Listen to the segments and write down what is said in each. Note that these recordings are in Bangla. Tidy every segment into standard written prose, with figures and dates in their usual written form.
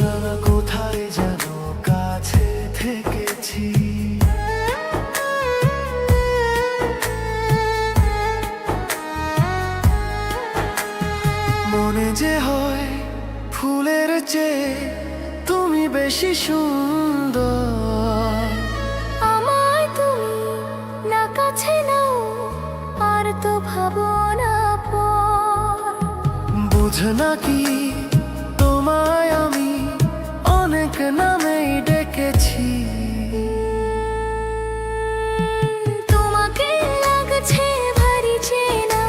নানা কোথায় যেন কাছে থেকেছি। মনে যে হয় ফুলের চেয়ে তুমি বেশি সুন্দর। আমায় তুমি না কাছে নাও, আর তো ভাবো না পর। বুঝ নাকি তোমায় আমি অনেক নামেই ডেকেছি। তোমাকে লাগছে ভারী চেনা,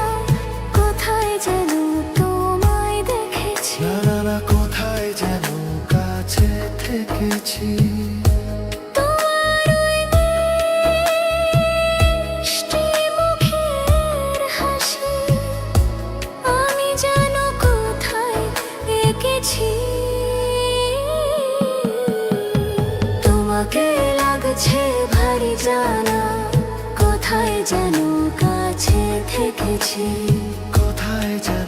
কোথায় যেন তোমায় দেখেছি। নানা কোথায় যেন কাছে থেকেছি। তোমার ওই মিষ্টি মুখের হাসি আমি যেন কোথায় এঁকেছি। তোমাকে লাগছে ভারী জানা, কোথায় যেন কাছে থেকেছি। কোথায় যেন